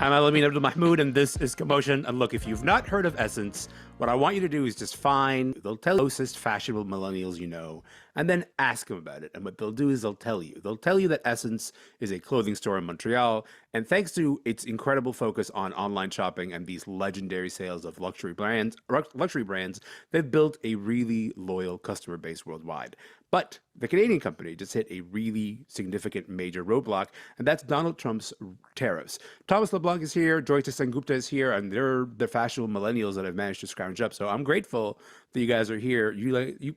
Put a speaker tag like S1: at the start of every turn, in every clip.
S1: I'm Elamin Abdelmahmoud, and this is Commotion. And look, if you've not heard of Ssense, what I want you to do is just find the closest fashionable millennials you know, and then ask them about it. And what they'll do is they'll tell you. They'll tell you that Ssense is a clothing store in Montreal, and thanks to its incredible focus on online shopping and these legendary sales of luxury brands, they've built a really loyal customer base worldwide. But the Canadian company just hit a really significant major roadblock, and that's Donald Trump's tariffs. Thomas Leblanc is here, Joyita Sengupta is here, and they're the fashionable millennials that I've managed to scrounge up. So I'm grateful that you guys are here.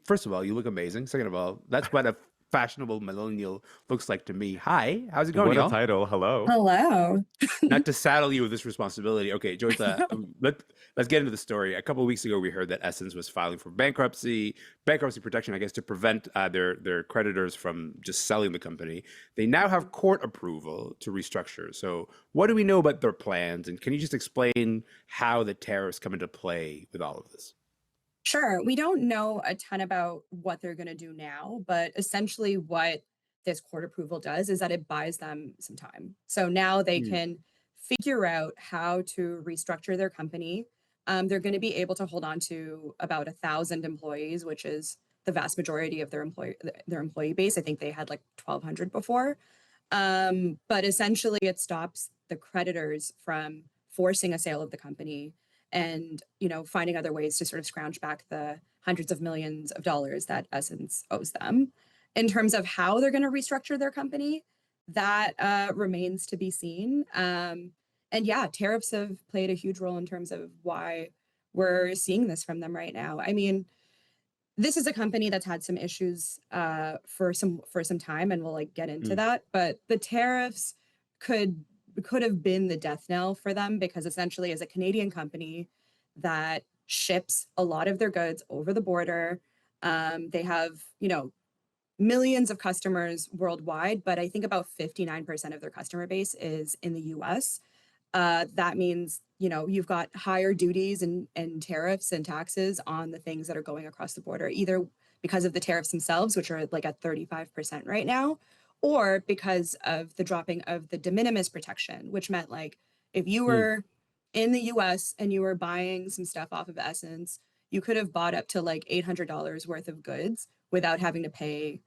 S1: First of all, you look amazing. Second of all, that's what a fashionable millennial looks like to me. Hi, how's it going,
S2: What a
S1: y'all?
S2: title. Hello.
S3: Hello.
S1: Not to saddle you with this responsibility. Okay, Joyita, let's get into the story. A couple of weeks ago, we heard that Ssense was filing for bankruptcy protection, I guess, to prevent their creditors from just selling the company. They now have court approval to restructure. So what do we know about their plans? And can you just explain how the tariffs come into play with all of this?
S3: Sure. We don't know a ton about what they're going to do now, but essentially what this court approval does is that it buys them some time. So now they
S1: Hmm.
S3: can figure out how to restructure their company. They're going to be able to hold on to about 1,000 employees, which is the vast majority of their employee base. I think they had like 1,200 before. But essentially, it stops the creditors from forcing a sale of the company and finding other ways to sort of scrounge back the hundreds of millions of dollars that Ssense owes them. In terms of how they're going to restructure their company, that remains to be seen. And yeah, tariffs have played a huge role in terms of why we're seeing this from them right now. I mean, this is a company that's had some issues for some time, and we'll like get into
S1: Hmm.
S3: that. But the tariffs could could have been the death knell for them because essentially, as a Canadian company that ships a lot of their goods over the border, they have millions of customers worldwide, but I think about 59% of their customer base is in the US. That means, you've got higher duties and tariffs and taxes on the things that are going across the border, either because of the tariffs themselves, which are like at 35% right now, or because of the dropping of the de minimis protection, which meant like if you
S1: Hmm.
S3: were in the US and you were buying some stuff off of Ssense, you could have bought up to like $800 worth of goods without having to pay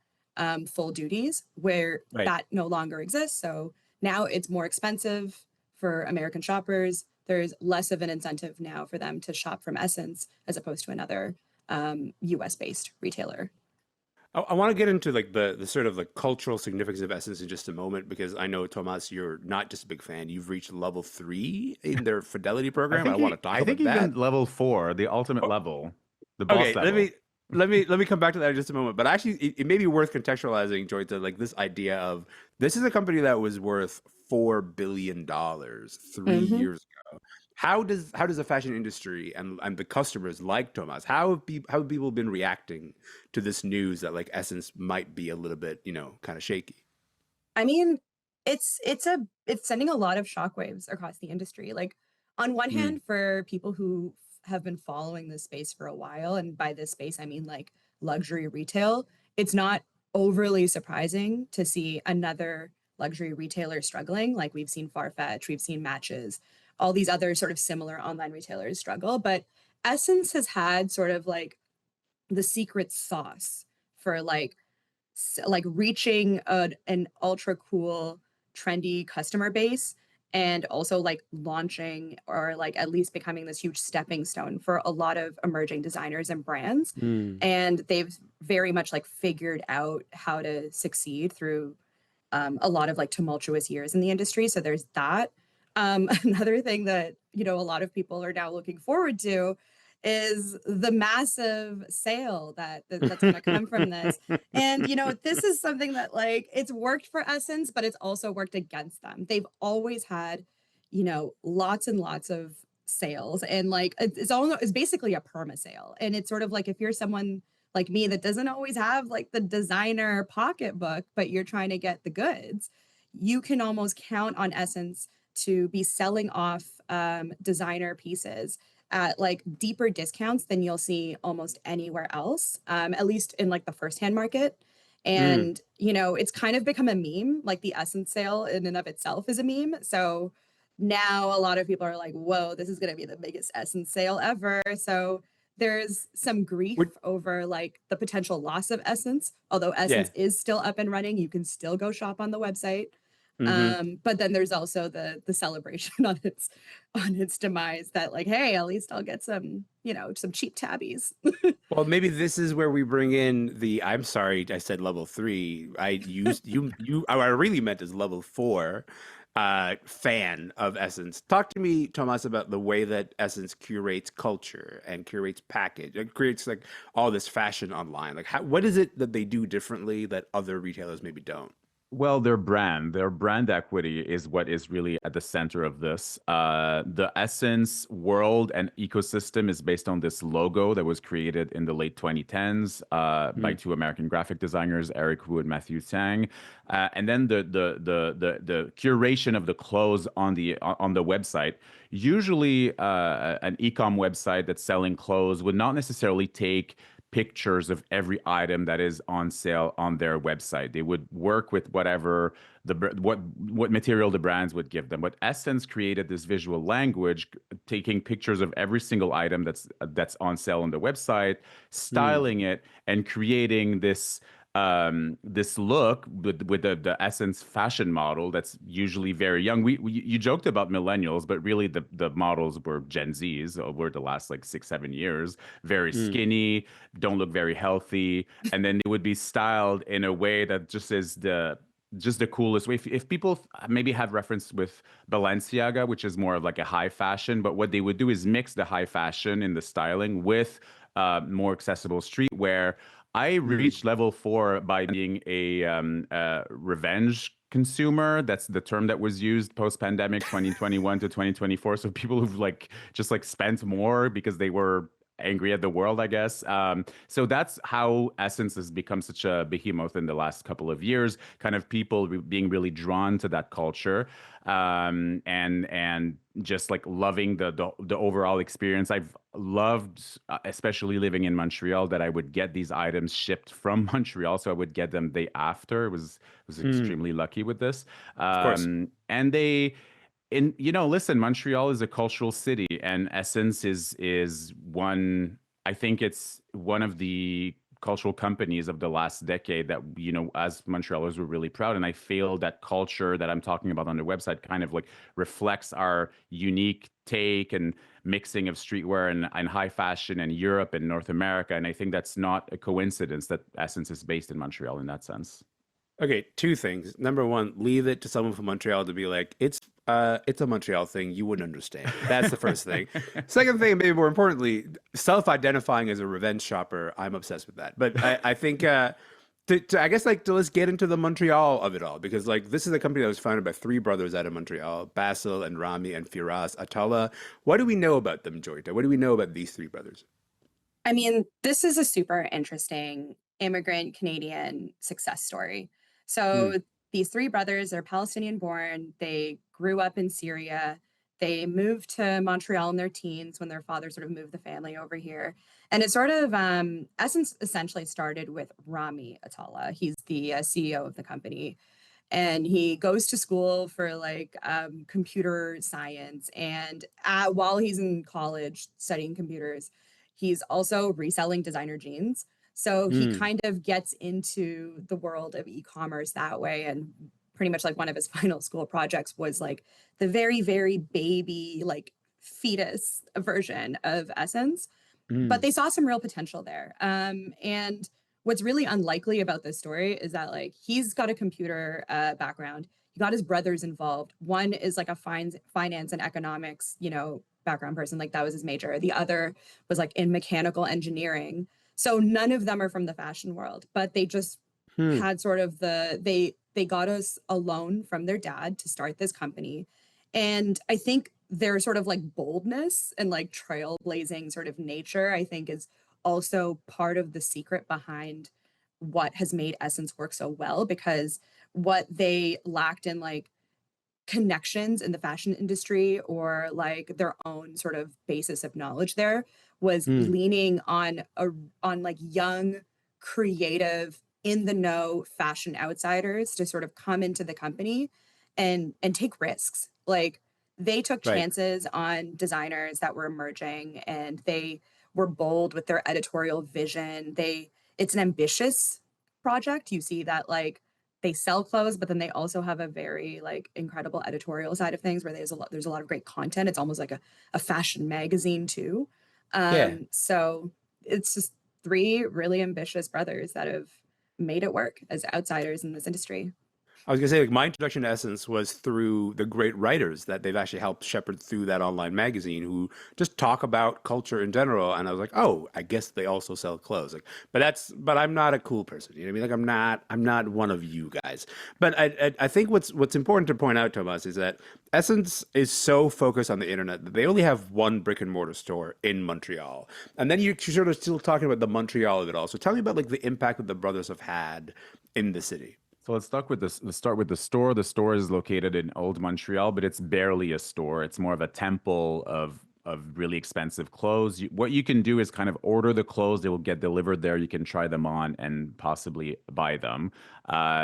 S3: full duties, where
S1: Right.
S3: that no longer exists. So now it's more expensive for American shoppers. There's less of an incentive now for them to shop from Ssense as opposed to another US based retailer.
S1: I want to get into like the sort of like cultural significance of Essence in just a moment because I know Tomas, you're not just a big fan. You've reached level 3 in their fidelity
S2: I
S1: program. I
S2: think
S1: want to
S2: he
S1: talk
S2: I think
S1: about
S2: even
S1: that.
S2: level 4, the ultimate
S1: O-
S2: level, the boss
S1: Okay, let
S2: level.
S1: me let me come back to that in just a moment. But actually, it may be worth contextualizing, Joy, to like this idea of this is a company that was worth $4 billion three
S3: Mm-hmm.
S1: years ago. How does the fashion industry and the customers like Tomas? How have people been reacting to this news that like Essence might be a little bit, kind of shaky?
S3: I mean, it's sending a lot of shockwaves across the industry. Like on one
S1: Mm.
S3: hand, for people who have been following this space for a while, and by this space I mean like luxury retail, it's not overly surprising to see another luxury retailer struggling. Like we've seen Farfetch, we've seen Matches, all these other sort of similar online retailers struggle. But Essence has had sort of like the secret sauce for like reaching an ultra cool trendy customer base, and also like launching or like at least becoming this huge stepping stone for a lot of emerging designers and brands.
S1: Mm.
S3: And they've very much like figured out how to succeed through a lot of like tumultuous years in the industry. So there's that. Another thing that a lot of people are now looking forward to is the massive sale that's going to come from this. And this is something that like it's worked for Essence, but it's also worked against them. They've always had lots and lots of sales, and like it's basically a perma sale. And it's sort of like if you're someone like me that doesn't always have like the designer pocketbook, but you're trying to get the goods, you can almost count on Essence to be selling off designer pieces at like deeper discounts than you'll see almost anywhere else, at least in like the firsthand market.
S1: Mm.
S3: And, you know, it's kind of become a meme, like the Essence sale in and of itself is a meme. So now a lot of people are like, whoa, this is going to be the biggest Essence sale ever. So there's some grief
S1: Would,
S3: over like the potential loss of Essence. Although
S1: yeah.
S3: Essence is still up and running, you can still go shop on the website.
S1: Hmm.
S3: But then there's also the celebration on its demise that like, hey, at least I'll get some, you know, some cheap tabbies.
S1: Well, maybe this is where we bring in the. I'm sorry, I said level 3. I used you. What I really meant is level 4. Fan of Essence. Talk to me, Thomas, about the way that Essence curates culture and curates package. It creates like all this fashion online. Like, what is it that they do differently that other retailers maybe don't?
S2: Well, their brand equity is what is really at the center of this. The Essence world and ecosystem is based on this logo that was created in the late 2010s by
S1: Mm.
S2: two American graphic designers, Eric Wu and Matthew Tang. And then the curation of the clothes on the website. Usually, an e-com website that's selling clothes would not necessarily take pictures of every item that is on sale on their website. They would work with whatever what material the brands would give them. But Essence created this visual language, taking pictures of every single item that's on sale on the website,
S1: Mm.
S2: styling it, and creating this look with the Essence fashion model that's usually very young. You joked about millennials, but really the models were Gen Zs over the last like 6 7 years. Very
S1: Mm.
S2: skinny, don't look very healthy, and then they would be styled in a way that just the coolest way. If people maybe have reference with Balenciaga, which is more of like a high fashion, but what they would do is mix the high fashion in the styling with more accessible streetwear. I
S1: Mm.
S2: reached level 4 by being a revenge consumer. That's the term that was used post-pandemic 2021 to 2024. So people who've like just like spent more because they were angry at the world, I guess. So that's how Essence has become such a behemoth in the last couple of years. Kind of people being really drawn to that culture, and just like loving the overall experience. I've loved, especially living in Montreal, that I would get these items shipped from Montreal, so I would get them day after. Was
S1: Mm.
S2: extremely lucky with this,
S1: Of course.
S2: and they listen, Montreal is a cultural city, and Essence is one. I think it's one of the cultural companies of the last decade that, as Montrealers, we're really proud. And I feel that culture that I'm talking about on the website kind of like reflects our unique take and mixing of streetwear and high fashion in Europe and North America. And I think that's not a coincidence that Essence is based in Montreal in that sense.
S1: Okay, two things. Number one, leave it to someone from Montreal to be like, it's a Montreal thing. You wouldn't understand. That's the first thing. Second thing, maybe more importantly, self-identifying as a revenge shopper. I'm obsessed with that. But I think I guess like let's get into the Montreal of it all because like this is a company that was founded by three brothers out of Montreal, Basil and Rami and Firas Atala. What do we know about them, Joyita? What do we know about these three brothers?
S3: I mean, this is a super interesting immigrant Canadian success story.
S1: Hmm.
S3: So these three brothers are Palestinian born. They grew up in Syria. They moved to Montreal in their teens when their father sort of moved the family over here. And it sort of, Essence essentially started with Rami Atala. He's the CEO of the company. And he goes to school for like computer science. And while he's in college studying computers, he's also reselling designer jeans. So he
S1: Hmm.
S3: kind of gets into the world of e-commerce that way. And pretty much like one of his final school projects was like the very, very baby, like fetus version of Essence. But
S1: Hmm.
S3: they saw some real potential there. And what's really unlikely about this story is that like he's got a computer background. He got his brothers involved. One is like a finance and economics, background person. Like that was his major. The other was like in mechanical engineering. So none of them are from the fashion world, but they just
S1: Hmm.
S3: had sort of they got us a loan from their dad to start this company. And I think their sort of like boldness and like trailblazing sort of nature, I think is also part of the secret behind what has made Essence work so well, because what they lacked in like connections in the fashion industry or like their own sort of basis of knowledge there was
S1: Hmm.
S3: leaning on like young creative in the know fashion outsiders to sort of come into the company and take risks. Like they took
S1: Right.
S3: chances on designers that were emerging, and they were bold with their editorial vision. It's an ambitious project. You see that like they sell clothes, but then they also have a very like incredible editorial side of things where there's a lot of great content. It's almost like a fashion magazine too.
S1: Yeah.
S3: So it's just three really ambitious brothers that have made it work as outsiders in this industry.
S1: I was gonna say, like, my introduction to Essence was through the great writers that they've actually helped shepherd through that online magazine, who just talk about culture in general. And I was like, oh, I guess they also sell clothes. Like, but I'm not a cool person. You know what I mean? Like, I'm not one of you guys. But I think what's important to point out, Thomas, is that Essence is so focused on the internet that they only have one brick and mortar store in Montreal. And then you're sort of still talking about the Montreal of it all. So tell me about like the impact that the brothers have had in the city.
S2: So let's start with this. Let's start with the store. The store is located in Old Montreal, but it's barely a store. It's more of a temple of really expensive clothes. What you can do is kind of order the clothes; they will get delivered there. You can try them on and possibly buy them.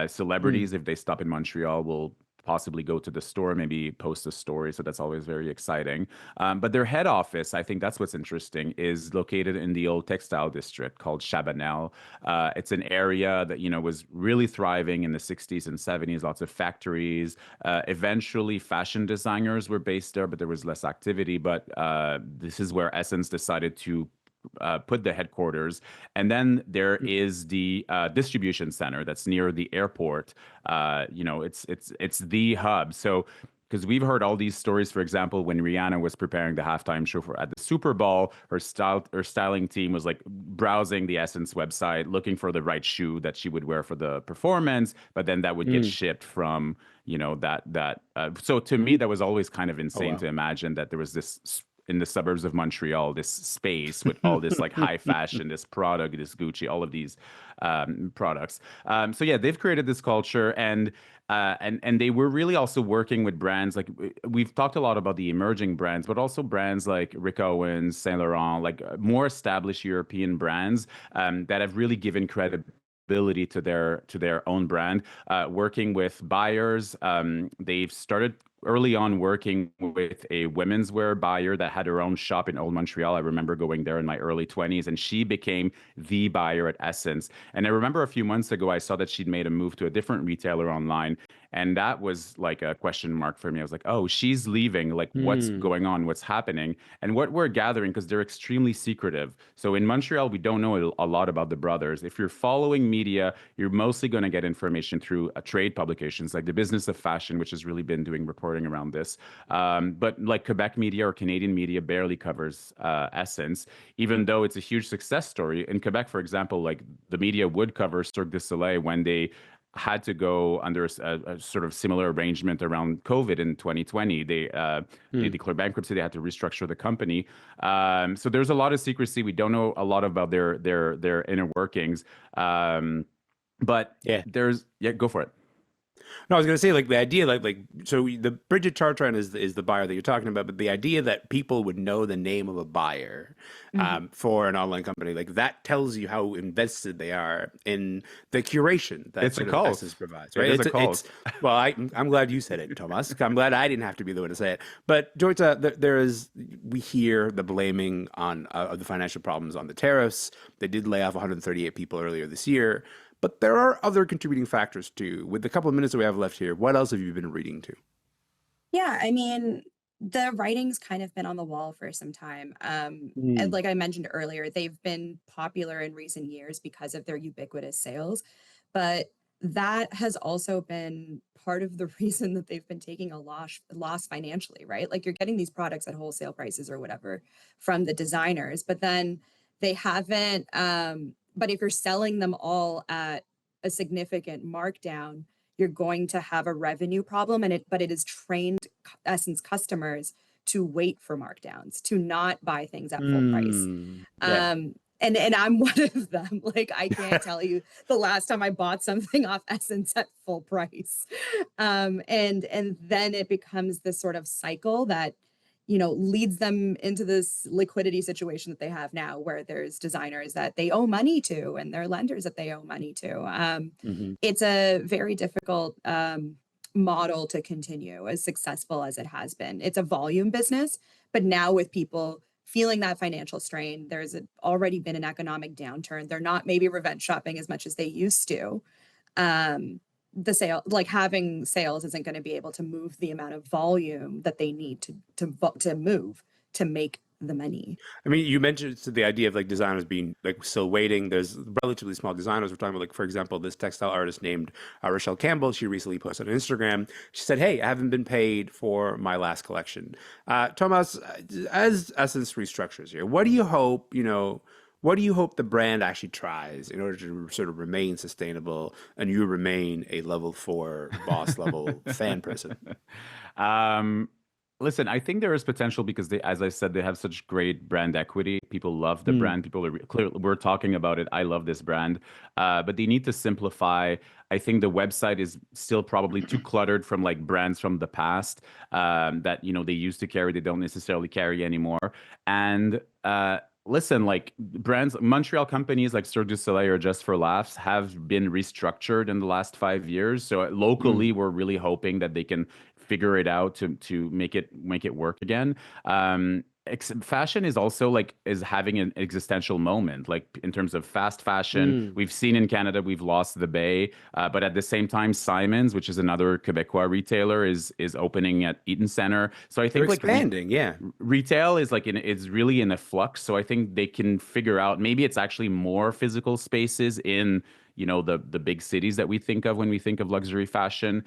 S2: Celebrities, if they stop in Montreal, will possibly go to the store, maybe post a story. So that's always very exciting. But their head office, I think that's what's interesting, is located in the old textile district called Chabanel. It's an area that, was really thriving in the 60s and 70s, lots of factories. Eventually, fashion designers were based there, but there was less activity. But this is where Essence decided to put the headquarters. And then there is the distribution center that's near the airport. It's the hub. So because we've heard all these stories, for example, when Rihanna was preparing the halftime show at the Super Bowl, her styling team was like browsing the Essence website, looking for the right shoe that she would wear for the performance, but then that would get shipped from, so to me, that was always kind of insane to imagine that there was this in the suburbs of Montreal, this space with all this like high fashion, this product, this Gucci, all of these products. So yeah, they've created this culture, and they were really also working with brands like we've talked a lot about the emerging brands, but also brands like Rick Owens, Saint Laurent, like more established European brands that have really given credibility to their own brand. Working with buyers, they've started early on working with a women's wear buyer that had her own shop in Old Montreal. I remember going there in my early 20s, and she became the buyer at Essence. And I remember a few months ago, I saw that she'd made a move to a different retailer online. And that was like a question mark for me. I was like, oh, she's leaving. Like, what's going on? What's happening? And what we're gathering, because they're extremely secretive. So in Montreal, we don't know a lot about the brothers. If you're following media, you're mostly going to get information through trade publications like the Business of Fashion, which has really been doing reporting around this. But like Quebec media or Canadian media barely covers Essence, even though it's a huge success story. In Quebec, for example, like the media would cover Cirque du Soleil when they had to go under a sort of similar arrangement around COVID in 2020. They declared bankruptcy. They had to restructure the company. So there's a lot of secrecy. We don't know a lot about their inner workings. But
S1: Yeah.
S2: Go for it.
S1: No, I was going to say, like, the idea, so the Bridget Chartrand is the buyer that you're talking about, but the idea that people would know the name of a buyer for an online company, like, that tells you how invested they are in the curation that
S2: It's a
S1: sort of
S2: cult.
S1: Essence provides, right?
S2: It is a cult.
S1: Well, I'm glad you said it, Thomas. I'm glad I didn't have to be the one to say it. But Joyita, we hear the blaming on of the financial problems on the tariffs. They did lay off 138 people earlier this year. But there are other contributing factors too. With the couple of minutes that we have left here, what else have you been reading to?
S3: Yeah, I mean, the writing's kind of been on the wall for some time. And like I mentioned earlier, they've been popular in recent years because of their ubiquitous sales. But that has also been part of the reason that they've been taking a loss financially, right? Like you're getting these products at wholesale prices or whatever from the designers, but then they haven't but if you're selling them all at a significant markdown, you're going to have a revenue problem. But it has trained Essence customers to wait for markdowns, to not buy things at full price.
S1: Yeah.
S3: And I'm one of them. Like I can't tell you the last time I bought something off Essence at full price. And then it becomes this sort of cycle that leads them into this liquidity situation that they have now, where there's designers that they owe money to and their lenders that they owe money to.
S1: Mhm.
S3: It's a very difficult model to continue as successful as it has been. It's a volume business, but now with people feeling that financial strain, already been an economic downturn. They're not maybe revenge shopping as much as they used to. Having sales isn't going to be able to move the amount of volume that they need to move to make the money.
S1: I mean, you mentioned the idea of like designers being like still waiting. There's relatively small designers. We're talking about, like, for example, this textile artist named Rochelle Campbell. She recently posted on Instagram. She said, "Hey, I haven't been paid for my last collection." Thomas, as Essence restructures here, what do you hope? What do you hope the brand actually tries in order to sort of remain sustainable and you remain a level 4 boss level fan person?
S2: Um, Listen, I think there is potential because they, as I said, they have such great brand equity. People love the
S1: Mm,
S2: brand. People are clearly, we're talking about it. I love this brand, but they need to simplify. I think the website is still probably too cluttered from like brands from the past that they used to carry. They don't necessarily carry anymore. And listen, like brands, Montreal companies like Cirque du Soleil or Just for Laughs have been restructured in the last 5 years. So
S1: mm,
S2: locally, we're really hoping that they can figure it out to make it work again. Fashion is also like is having an existential moment, like in terms of fast fashion.
S1: mm.
S2: We've seen in Canada we've lost the Bay, but at the same time, Simons, which is another Quebecois retailer, is opening at Eaton Center. So I
S1: They're
S2: think like
S1: expanding, yeah.
S2: retail is like is really in a flux. So I think they can figure out maybe it's actually more physical spaces in the big cities that we think of when we think of luxury fashion.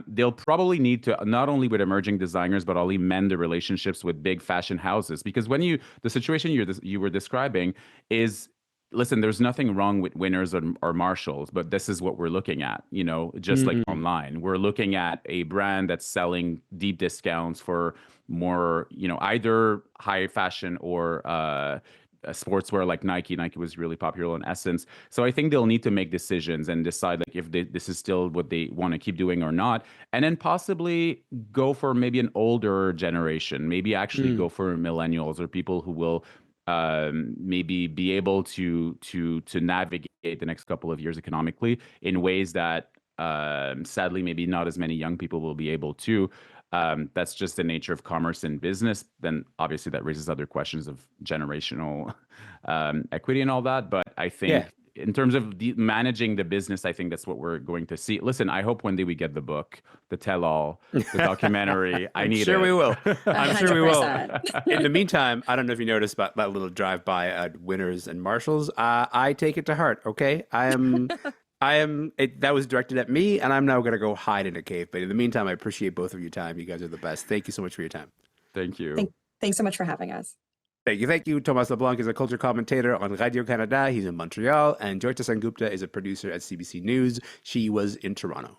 S2: They'll probably need to not only with emerging designers but also mend the relationships with big fashion houses, because the situation you were describing is, listen, there's nothing wrong with Winners or Marshalls, but this is what we're looking at. Just like
S1: Mm.
S2: online, we're looking at a brand that's selling deep discounts for more, either high fashion or sportswear like Nike. Nike was really popular in Essence. So I think they'll need to make decisions and decide like if this is still what they want to keep doing or not, and then possibly go for maybe an older generation, maybe actually
S1: Mm.
S2: go for millennials or people who will maybe be able to navigate the next couple of years economically in ways that sadly maybe not as many young people will be able to. That's just the nature of commerce and business. Then obviously that raises other questions of generational equity and all that. But I
S1: Yeah.
S2: think in terms of managing the business, I think that's what we're going to see. Listen, I hope one day we get the book, the tell-all, the documentary. I
S1: I'm
S2: need
S1: sure we
S2: it.
S1: will. I'm sure we will.
S3: 100%.
S1: In the meantime, I don't know if you noticed about that little drive-by at Winners and Marshalls. I take it to heart, okay? That was directed at me, and I'm now going to go hide in a cave. But in the meantime, I appreciate both of your time. You guys are the best. Thank you so much for your time.
S2: Thank you.
S3: Thanks so much for having us.
S1: Thank you. Thank you. Thomas Leblanc is a culture commentator on Radio Canada. He's in Montreal. And Joyita Sengupta is a producer at CBC News. She was in Toronto.